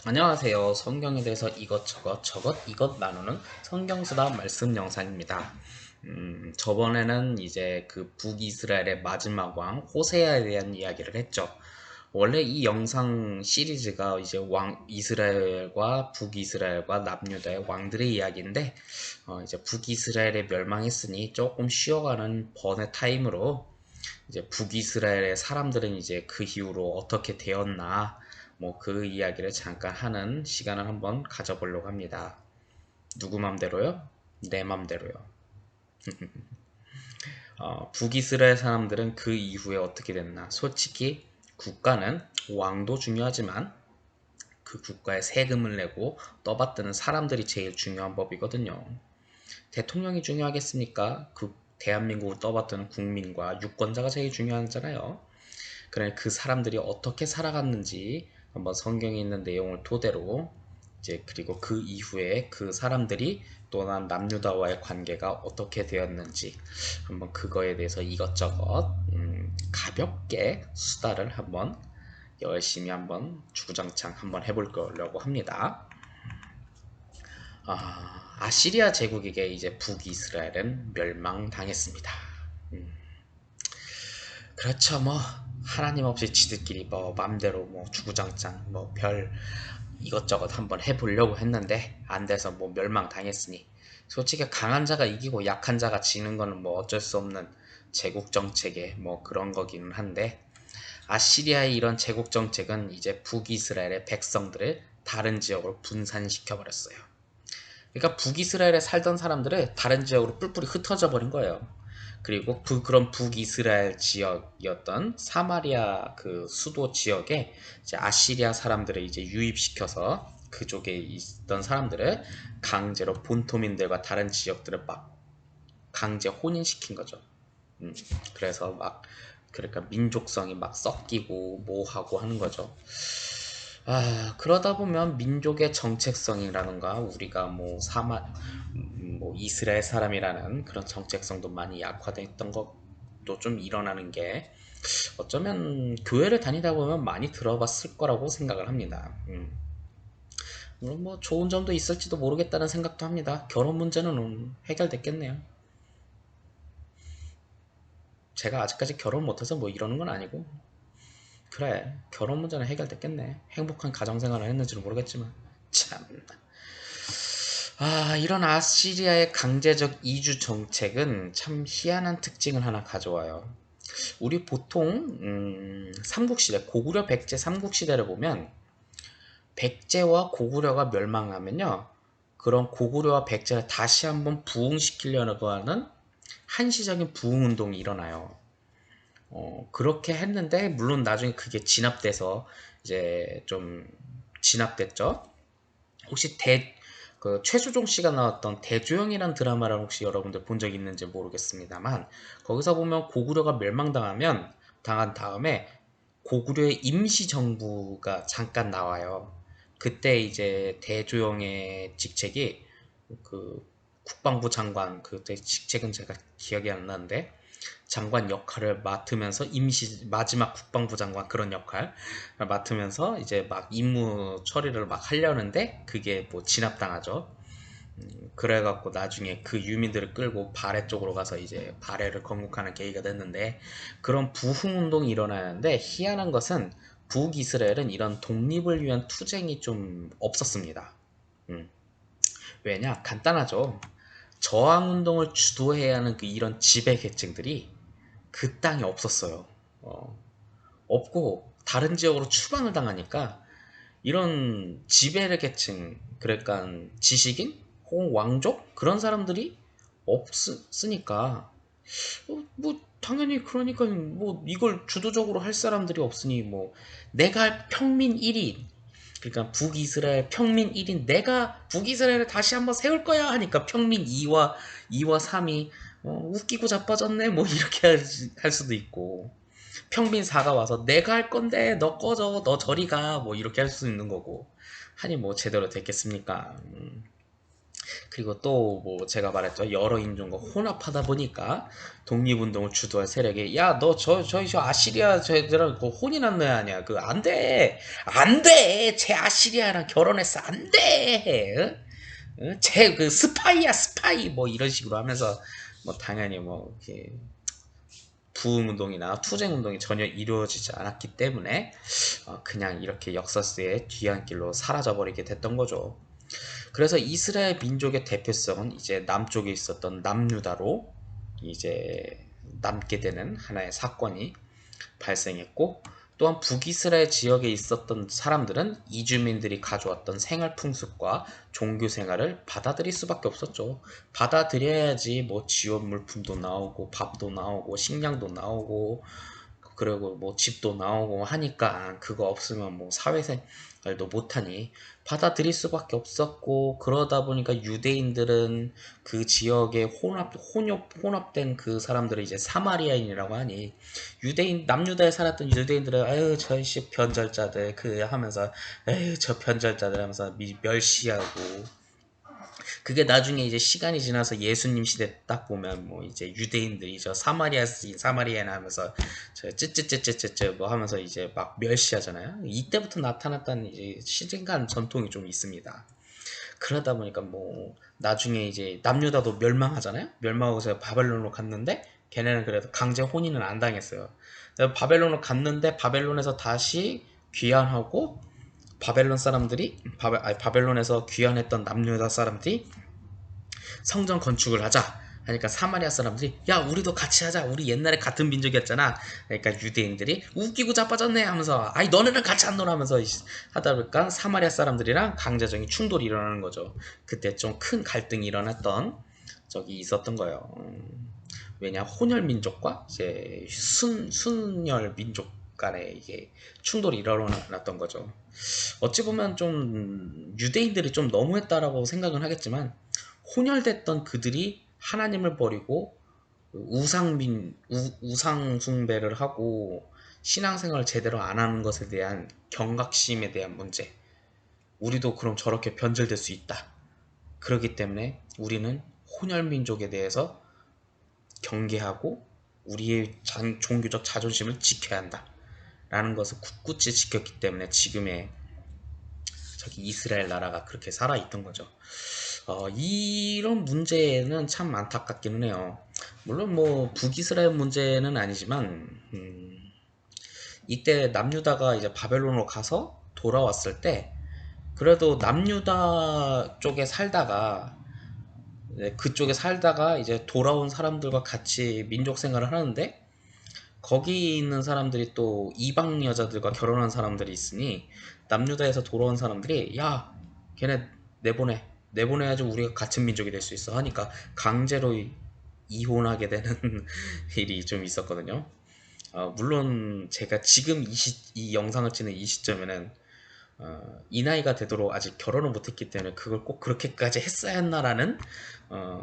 안녕하세요. 성경에 대해서 이것저것 저것 이것 나누는 성경수다 말씀 영상입니다. 저번에는 이제 그 북이스라엘의 마지막 왕 호세아에 대한 이야기를 했죠. 원래 이 영상 시리즈가 이제 왕 이스라엘과 북이스라엘과 남유다의 왕들의 이야기인데, 이제 북이스라엘에 멸망했으니 조금 쉬어가는 번의 타임으로 이제 북이스라엘의 사람들은 이제 그 이후로 어떻게 되었나, 뭐 그 이야기를 잠깐 하는 시간을 한번 가져보려고 합니다. 누구 맘대로요? 내 맘대로요. 북이스라엘 사람들은 그 이후에 어떻게 됐나? 솔직히 국가는 왕도 중요하지만 그 국가에 세금을 내고 떠받드는 사람들이 제일 중요한 법이거든요. 대통령이 중요하겠습니까? 그 대한민국을 떠받드는 국민과 유권자가 제일 중요하잖아요. 그래 그 사람들이 어떻게 살아갔는지 한번 성경에 있는 내용을 토대로 이제 그리고 그 이후에 그 사람들이 또한 남유다와의 관계가 어떻게 되었는지 한번 그거에 대해서 이것저것 가볍게 수다를 한번 열심히 한번 주구장창 한번 해보려고 합니다. 아시리아 제국에게 이제 북이스라엘은 멸망당했습니다. 그렇죠. 뭐 하나님 없이 지들끼리 뭐 맘대로 뭐 주구장창 뭐 별 이것저것 한번 해보려고 했는데 안 돼서 뭐 멸망당했으니 솔직히 강한 자가 이기고 약한 자가 지는 거는 뭐 어쩔 수 없는 제국 정책의 뭐 그런 거기는 한데, 아시리아의 이런 제국 정책은 이제 북이스라엘의 백성들을 다른 지역으로 분산시켜 버렸어요. 그러니까 북이스라엘에 살던 사람들을 다른 지역으로 뿔뿔이 흩어져 버린 거예요. 그리고 그런 북이스라엘 지역이었던 사마리아 그 수도 지역에 이제 아시리아 사람들을 이제 유입시켜서 그쪽에 있던 사람들을 강제로 본토민들과 다른 지역들을 막 강제 혼인시킨 거죠. 음, 그래서 막 그러니까 민족성이 막 섞이고 뭐하고 하는 거죠. 그러다 보면 민족의 정체성이라는가 우리가 뭐 뭐 이스라엘 사람이라는 그런 정체성도 많이 약화됐던 것도 좀 일어나는 게 어쩌면 교회를 다니다 보면 많이 들어봤을 거라고 생각을 합니다. 물론 뭐 좋은 점도 있을지도 모르겠다는 생각도 합니다. 결혼 문제는 해결됐겠네요. 제가 아직까지 결혼 못해서 뭐 이러는 건 아니고, 그래 결혼 문제는 해결됐겠네. 행복한 가정생활을 했는지는 모르겠지만 참. 이런 아시리아의 강제적 이주 정책은 참 희한한 특징을 하나 가져와요. 우리 보통 삼국시대 고구려 백제 삼국시대를 보면 백제와 고구려가 멸망하면요, 그런 고구려와 백제를 다시 한번 부흥시키려고 하는 한시적인 부흥운동이 일어나요. 그렇게 했는데 물론 나중에 그게 진압돼서 이제 좀 진압됐죠. 혹시 그 최수종 씨가 나왔던 대조영이라는 드라마를 혹시 여러분들 본 적 있는지 모르겠습니다만, 거기서 보면 고구려가 당한 다음에 고구려의 임시정부가 잠깐 나와요. 그때 이제 대조영의 직책이 그 국방부 장관, 그때 직책은 제가 기억이 안 나는데 장관 역할을 맡으면서 마지막 국방부 장관 그런 역할 맡으면서 이제 막 임무 처리를 막 하려는데 그게 뭐 진압당하죠. 그래갖고 나중에 그 유민들을 끌고 바레 쪽으로 가서 이제 바레를 건국하는 계기가 됐는데, 그런 부흥운동이 일어나는데 희한한 것은 북이스라엘은 이런 독립을 위한 투쟁이 좀 없었습니다. 음. 왜냐? 간단하죠. 저항운동을 주도해야 하는 그 이런 지배계층들이 그 땅에 없었어요. 어, 없고 다른 지역으로 추방을 당하니까 이런 지배 계층, 그러니까 지식인 혹은 왕족 그런 사람들이 없으니까 뭐 당연히 그러니까 뭐 이걸 주도적으로 할 사람들이 없으니 뭐 내가 평민 1인, 그러니까 북이스라엘 평민 1인 내가 북이스라엘을 다시 한번 세울 거야 하니까 평민 2와 3이 웃기고 자빠졌네 뭐 이렇게 할 수도 있고, 평민 4가 와서 내가 할 건데 너 꺼져 너 저리 가 뭐 이렇게 할 수 있는 거고, 하니 뭐 제대로 됐겠습니까? 그리고 또 뭐 제가 말했죠. 여러 인종과 혼합하다 보니까 독립운동을 주도할 세력이 야 너 저 아시리아 저애들은 그 혼인한 애 아니야. 그 안 돼. 안 돼. 쟤 아시리아랑 결혼했어. 안 돼. 쟤 그 스파이야 스파이 뭐 이런 식으로 하면서 뭐 당연히 뭐 이렇게 부흥운동이나 투쟁운동이 전혀 이루어지지 않았기 때문에 그냥 이렇게 역사스의 뒤안길로 사라져버리게 됐던 거죠. 그래서 이스라엘 민족의 대표성은 이제 남쪽에 있었던 남유다로 이제 남게 되는 하나의 사건이 발생했고, 또한 북이스라엘 지역에 있었던 사람들은 이주민들이 가져왔던 생활 풍습과 종교 생활을 받아들일 수밖에 없었죠. 받아들여야지 뭐 지원 물품도 나오고 밥도 나오고 식량도 나오고 그리고 뭐 집도 나오고 하니까 그거 없으면 뭐 사회생활도 못하니 받아들일 수밖에 없었고, 그러다 보니까 유대인들은 그 지역에 혼합된 그 사람들을 이제 사마리아인이라고 하니, 남유다에 살았던 유대인들은 아유 저씨 변절자들 그 하면서 에휴 저 변절자들 하면서 멸시하고, 그게 나중에 이제 시간이 지나서 예수님 시대 딱 보면 뭐 이제 유대인들이 저 사마리아인 하면서 저 쯔쯔쯔쯔쯔쯔 뭐 하면서 이제 막 멸시하잖아요. 이때부터 나타났다는 이제 시den간 전통이 좀 있습니다. 그러다 보니까 뭐 나중에 이제 남유다도 멸망하잖아요. 멸망하고서 바벨론으로 갔는데 걔네는 그래도 강제 혼인은 안 당했어요. 바벨론으로 갔는데 바벨론에서 다시 귀환하고, 바벨론에서 귀환했던 남유다 사람들이 성전 건축을 하자 하니까 사마리아 사람들이 야 우리도 같이 하자, 우리 옛날에 같은 민족이었잖아. 그러니까 유대인들이 웃기고 자빠졌네 하면서 아이 너네는 같이 안 놀아 하면서 하다 보니까 사마리아 사람들이랑 강제적인 충돌이 일어나는 거죠. 그때 좀 큰 갈등이 일어났던 적이 있었던 거예요. 왜냐 혼혈 민족과 이제 순혈 민족 간에 이게 충돌이 일어났던 거죠. 어찌 보면 좀 유대인들이 좀 너무했다라고 생각은 하겠지만, 혼혈됐던 그들이 하나님을 버리고 우상 숭배를 하고 신앙생활을 제대로 안 하는 것에 대한 경각심에 대한 문제. 우리도 그럼 저렇게 변절될 수 있다. 그렇기 때문에 우리는 혼혈 민족에 대해서 경계하고 우리의 종교적 자존심을 지켜야 한다. 라는 것을 굳굳이 지켰기 때문에 지금의 저기 이스라엘 나라가 그렇게 살아있던 거죠. 이런 문제는 참 안타깝기는 해요. 물론 뭐 북이스라엘 문제는 아니지만, 이때 남유다가 이제 바벨론으로 가서 돌아왔을 때 그래도 남유다 쪽에 살다가, 네, 그쪽에 살다가 이제 돌아온 사람들과 같이 민족 생활을 하는데, 거기 있는 사람들이 또 이방 여자들과 결혼한 사람들이 있으니 남유다에서 돌아온 사람들이 야 걔네 내보내야지 우리가 같은 민족이 될 수 있어 하니까 강제로 이혼하게 되는 일이 좀 있었거든요. 물론 제가 지금 이 영상을 찍는 이 시점에는 이 나이가 되도록 아직 결혼을 못했기 때문에 그걸 꼭 그렇게까지 했어야 했나라는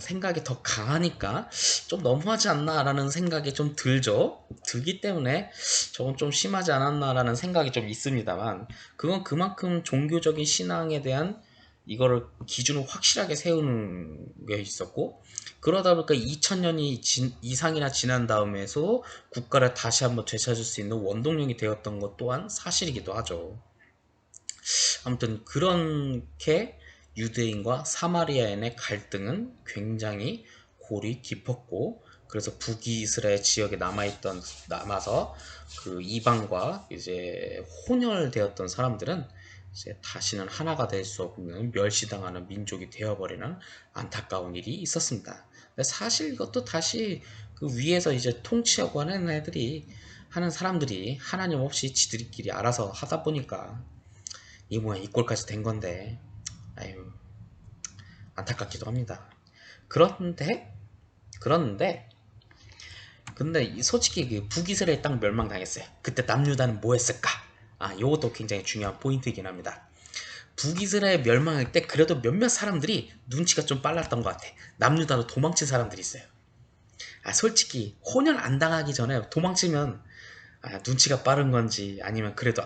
생각이 더 강하니까 좀 너무하지 않나라는 생각이 좀 들기 때문에 저건 좀 심하지 않았나라는 생각이 좀 있습니다만, 그건 그만큼 종교적인 신앙에 대한 이거를 기준을 확실하게 세우는 게 있었고, 그러다 보니까 2000년이 이상이나 지난 다음에서 국가를 다시 한번 되찾을 수 있는 원동력이 되었던 것 또한 사실이기도 하죠. 아무튼 그렇게 유대인과 사마리아인의 갈등은 굉장히 골이 깊었고, 그래서 북이스라엘 지역에 남아서 그 이방과 이제 혼혈되었던 사람들은 이제 다시는 하나가 될 수 없는 멸시당하는 민족이 되어버리는 안타까운 일이 있었습니다. 근데 사실 이것도 다시 그 위에서 이제 통치하고 하는 사람들이 하나님 없이 지들끼리 알아서 하다 보니까 이 모양 이 꼴까지 된 건데, 아유 안타깝기도 합니다. 그런데 그런데 근데 솔직히 그 북이스라엘 딱 멸망당했어요. 그때 남유다는 뭐 했을까? 요것도 굉장히 중요한 포인트이긴 합니다. 북이스라엘 멸망할 때 그래도 몇몇 사람들이 눈치가 좀 빨랐던 것 같아. 남유다로 도망친 사람들이 있어요. 솔직히 혼혈 안 당하기 전에 도망치면 눈치가 빠른 건지 아니면 그래도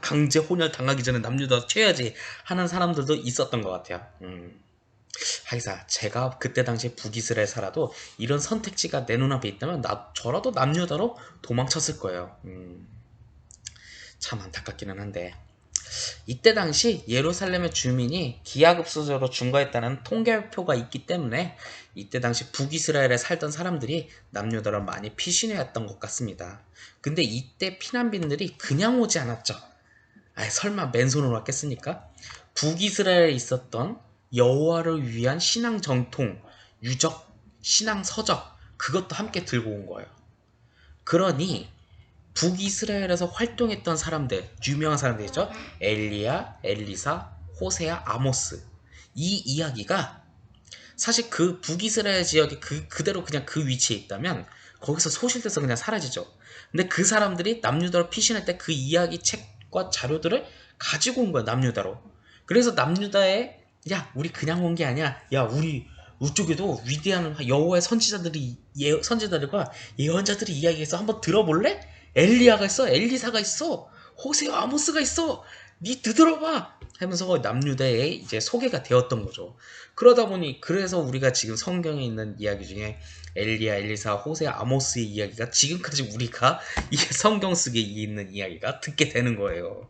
강제 혼혈 당하기 전에 남유다 쳐야지 하는 사람들도 있었던 것 같아요. 하기사 제가 그때 당시에 북이스라엘 살아도 이런 선택지가 내 눈앞에 있다면 저라도 남유다로 도망쳤을 거예요. 참 안타깝기는 한데 이때 당시 예루살렘의 주민이 기하급수적으로 증가했다는 통계표가 있기 때문에 이때 당시 북이스라엘에 살던 사람들이 남유다로 많이 피신해왔던 것 같습니다. 근데 이때 피난민들이 그냥 오지 않았죠. 설마 맨손으로 왔겠습니까? 북이스라엘에 있었던 여호와를 위한 신앙 정통, 유적, 신앙 서적 그것도 함께 들고 온 거예요. 그러니 북이스라엘에서 활동했던 사람들, 유명한 사람들이죠. 엘리야, 엘리사, 호세아, 아모스. 이 이야기가 사실 그 북이스라엘 지역이 그대로 그냥 그 위치에 있다면 거기서 소실돼서 그냥 사라지죠. 근데 그 사람들이 남유다로 피신할 때 그 이야기 책과 자료들을 가지고 온 거야, 남유다로. 그래서 남유다에 야, 우리 그냥 온 게 아니야. 야, 우리 이쪽에도 위대한 여호와의 선지자들과 예언자들이 이야기해서 한번 들어볼래? 엘리야가 있어, 엘리사가 있어, 호세와 아모스가 있어. 니 들어봐 하면서 남유다에 이제 소개가 되었던 거죠. 그러다 보니 그래서 우리가 지금 성경에 있는 이야기 중에 엘리야, 엘리사, 호세, 아모스의 이야기가 지금까지 우리가 이 성경 속에 있는 이야기가 듣게 되는 거예요.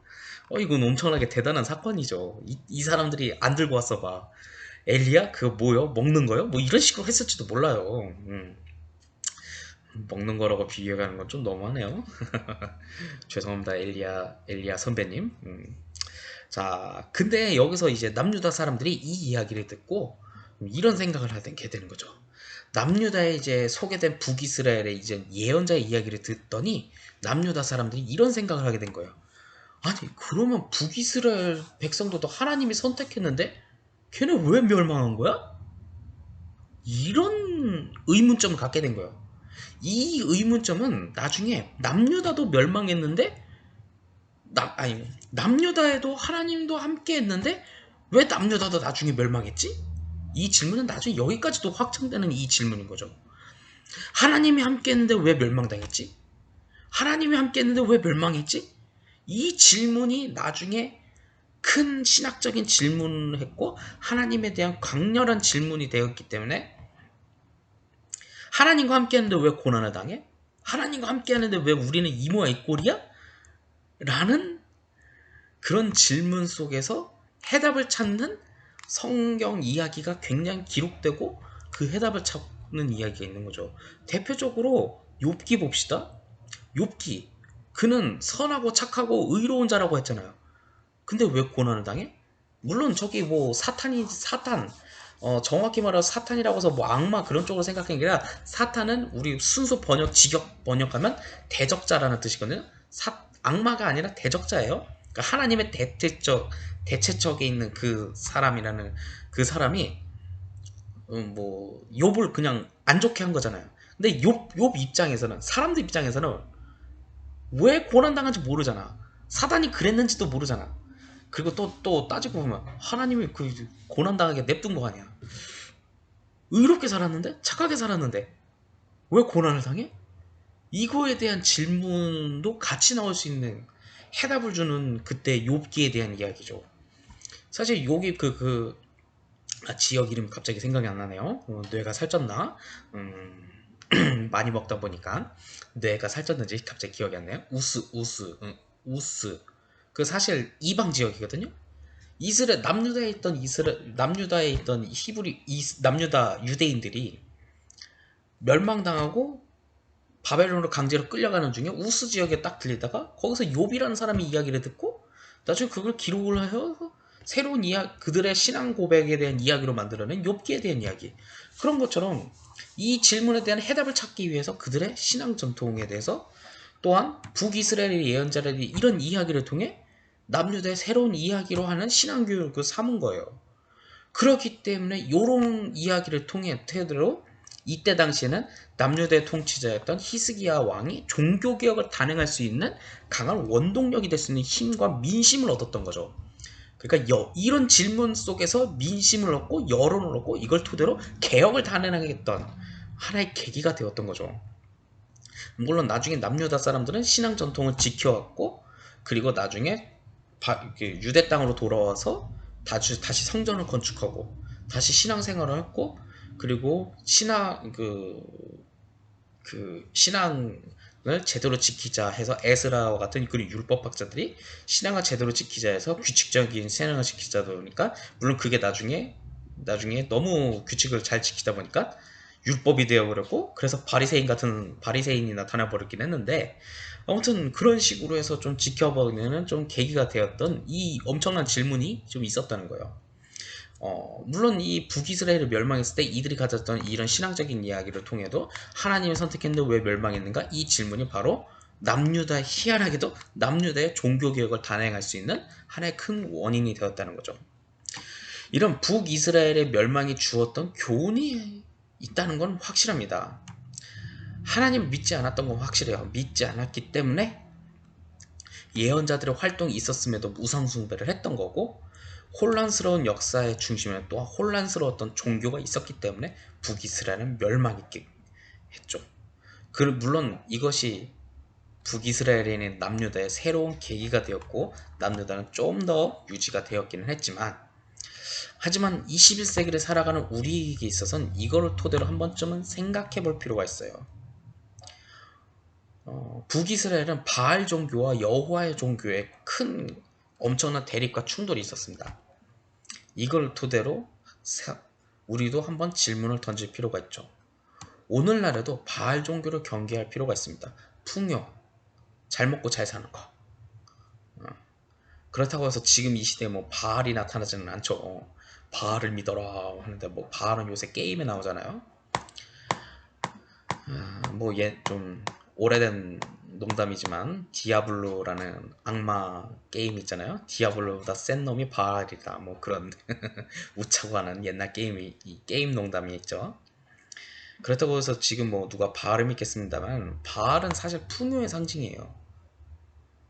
이건 엄청나게 대단한 사건이죠. 이 사람들이 안 들고 왔어 봐. 엘리야? 그거 뭐요? 먹는 거요? 뭐 이런 식으로 했을지도 몰라요. 먹는 거라고 비교하는 건 좀 너무하네요. 죄송합니다, 엘리야 선배님. 자, 근데 여기서 이제 남유다 사람들이 이 이야기를 듣고 이런 생각을 하게 되는 거죠. 남유다에 이제 소개된 북이스라엘의 이제 예언자의 이야기를 듣더니 남유다 사람들이 이런 생각을 하게 된 거예요. 아니, 그러면 북이스라엘 백성들도 하나님이 선택했는데 걔네 왜 멸망한 거야? 이런 의문점을 갖게 된 거예요. 이 의문점은 나중에 남유다도 멸망했는데 남유다에도 하나님도 함께 했는데 왜 남유다도 나중에 멸망했지? 이 질문은 나중에 여기까지도 확장되는 이 질문인 거죠. 하나님이 함께 했는데 왜 멸망당했지? 하나님이 함께 했는데 왜 멸망했지? 이 질문이 나중에 큰 신학적인 질문을 했고 하나님에 대한 강렬한 질문이 되었기 때문에 하나님과 함께 했는데 왜 고난을 당해? 하나님과 함께 하는데 왜 우리는 이모야 이 꼴이야? 라는 그런 질문 속에서 해답을 찾는 성경 이야기가 굉장히 기록되고 그 해답을 찾는 이야기가 있는 거죠. 대표적으로 욥기 봅시다. 욥기, 그는 선하고 착하고 의로운 자라고 했잖아요. 근데 왜 고난을 당해? 물론 저기 뭐 사탄, 정확히 말해서 사탄이라고 해서 뭐 악마 그런 쪽으로 생각하는 게 아니라 사탄은 우리 순수 직역 번역하면 대적자라는 뜻이거든요. 악마가 아니라 대적자예요. 그러니까 하나님의 대체적에 있는 그 사람이라는 그 사람이 뭐 욥을 그냥 안 좋게 한 거잖아요. 근데 욥 입장에서는, 사람들 입장에서는 왜 고난당한지 모르잖아. 사단이 그랬는지도 모르잖아. 그리고 또 따지고 보면 하나님이 그 고난당하게 냅둔 거 아니야. 의롭게 살았는데? 착하게 살았는데 왜 고난을 당해? 이거에 대한 질문도 같이 나올 수 있는 해답을 주는 그때 욥기에 대한 이야기죠. 사실 욥이 지역 이름 갑자기 생각이 안 나네요. 뇌가 살쪘나? 많이 먹다 보니까 뇌가 살쪘는지 갑자기 기억이 안 나요. 우스. 그 사실 이방 지역이거든요. 남유다에 있던 남유다 유대인들이 멸망당하고 바벨론으로 강제로 끌려가는 중에 우스 지역에 딱 들리다가 거기서 욥이라는 사람이 이야기를 듣고 나중에 그걸 기록을 해서 새로운 그들의 신앙 고백에 대한 이야기로 만들어낸 욥기에 대한 이야기. 그런 것처럼 이 질문에 대한 해답을 찾기 위해서 그들의 신앙 전통에 대해서 또한 북이스라엘의 예언자들이 이런 이야기를 통해 남유다의 새로운 이야기로 하는 신앙교육을 삼은 거예요. 그렇기 때문에 이런 이야기를 통해 테드로 이때 당시에는 남유다의 통치자였던 히스기야 왕이 종교개혁을 단행할 수 있는 강한 원동력이 될 수 있는 힘과 민심을 얻었던 거죠. 그러니까 이런 질문 속에서 민심을 얻고 여론을 얻고 이걸 토대로 개혁을 단행하겠던 하나의 계기가 되었던 거죠. 물론 나중에 남유다 사람들은 신앙 전통을 지켜왔고 그리고 나중에 유대 땅으로 돌아와서 다시 성전을 건축하고 다시 신앙생활을 했고, 그리고 신앙을 제대로 지키자 해서 에스라와 같은 그 율법학자들이 신앙을 제대로 지키자 해서 규칙적인 신앙을 지키자 보니까, 물론 그게 나중에 너무 규칙을 잘 지키다 보니까 율법이 되어버렸고, 그래서 바리새인이 나타나 버렸긴 했는데, 아무튼 그런 식으로 해서 좀 지켜보는 좀 계기가 되었던 이 엄청난 질문이 좀 있었다는 거예요. 물론 이 북이스라엘을 멸망했을 때 이들이 가졌던 이런 신앙적인 이야기를 통해도 하나님이 선택했는데 왜 멸망했는가? 이 질문이 바로 희한하게도 남유다의 종교개혁을 단행할 수 있는 하나의 큰 원인이 되었다는 거죠. 이런 북이스라엘의 멸망이 주었던 교훈이 있다는 건 확실합니다. 하나님을 믿지 않았던 건 확실해요. 믿지 않았기 때문에 예언자들의 활동이 있었음에도 우상숭배를 했던 거고, 혼란스러운 역사의 중심에 또한 혼란스러웠던 종교가 있었기 때문에 북이스라엘은 멸망했게 했죠. 물론 이것이 북이스라엘에는 남유다의 새로운 계기가 되었고, 남유다는 좀 더 유지가 되었기는 했지만, 하지만 21세기를 살아가는 우리에게 있어서는 이거를 토대로 한 번쯤은 생각해 볼 필요가 있어요. 북이스라엘은 바알 종교와 여호와의 종교에 큰 엄청난 대립과 충돌이 있었습니다. 이걸 토대로 우리도 한번 질문을 던질 필요가 있죠. 오늘날에도 바알 종교를 경계할 필요가 있습니다. 풍요, 잘 먹고 잘 사는 거. 그렇다고 해서 지금 이 시대에 뭐 바알이 나타나지는 않죠. 바알을 믿어라 하는데, 뭐 바알은 요새 게임에 나오잖아요. 좀 오래된 농담이지만 디아블로라는 악마 게임 있잖아요. 디아블로보다 센 놈이 바알이다, 뭐 그런 웃자고 하는 옛날 게임 농담이 있죠. 그렇다고 해서 지금 뭐 누가 바알을 믿겠습니다만, 바알은 사실 풍요의 상징이에요.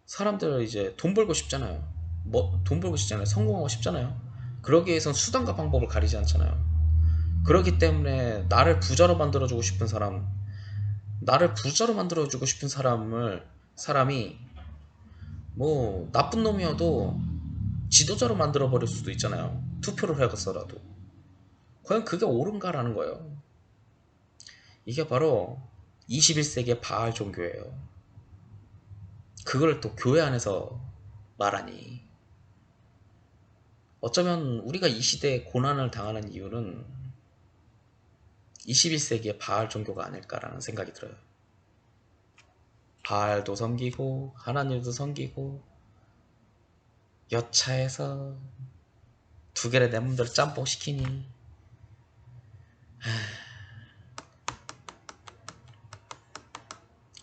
사람들 이제 돈 벌고 싶잖아요. 돈 벌고 싶잖아요. 성공하고 싶잖아요. 그러기 위해선 수단과 방법을 가리지 않잖아요. 그렇기 때문에 나를 부자로 만들어주고 싶은 사람이 뭐 나쁜 놈이어도 지도자로 만들어버릴 수도 있잖아요. 투표를 해서라도. 과연 그게 옳은가라는 거예요. 이게 바로 21세기의 바알 종교예요. 그걸 또 교회 안에서 말하니, 어쩌면 우리가 이 시대에 고난을 당하는 이유는 21세기의 바알 종교가 아닐까라는 생각이 들어요. 바알도 섬기고 하나님도 섬기고, 여차해서 두 개를 내 맘대로 짬뽕 시키니,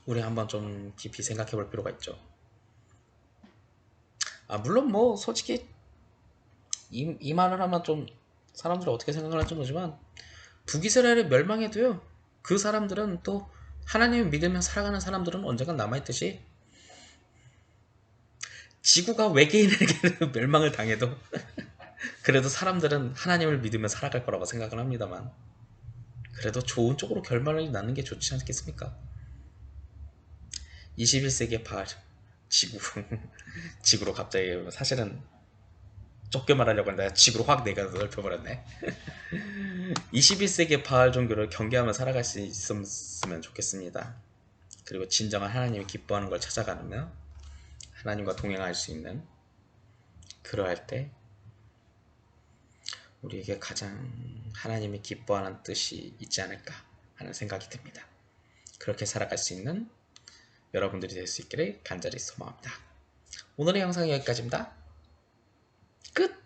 우리 한번 좀 깊이 생각해 볼 필요가 있죠. 물론 뭐 솔직히 이 말을 하면 좀 사람들이 어떻게 생각을 할지 모르지만, 북이스라엘이 멸망해도요, 그 사람들은 또 하나님을 믿으며 살아가는 사람들은 언젠가 남아있듯이, 지구가 외계인에게는 멸망을 당해도 그래도 사람들은 하나님을 믿으며 살아갈 거라고 생각을 합니다만, 그래도 좋은 쪽으로 결말을 낳는 게 좋지 않겠습니까? 21세기의 바알 지구로 갑자기, 사실은 좁게 말하려고 했는데 지구로 확 내가 넓혀버렸네. 21세기의 바알 종교를 경계하며 살아갈 수 있었으면 좋겠습니다. 그리고 진정한 하나님이 기뻐하는 걸 찾아가며 하나님과 동행할 수 있는, 그러할 때 우리에게 가장 하나님이 기뻐하는 뜻이 있지 않을까 하는 생각이 듭니다. 그렇게 살아갈 수 있는 여러분들이 될 수 있기를 간절히 소망합니다. 오늘의 영상은 여기까지입니다. 끝!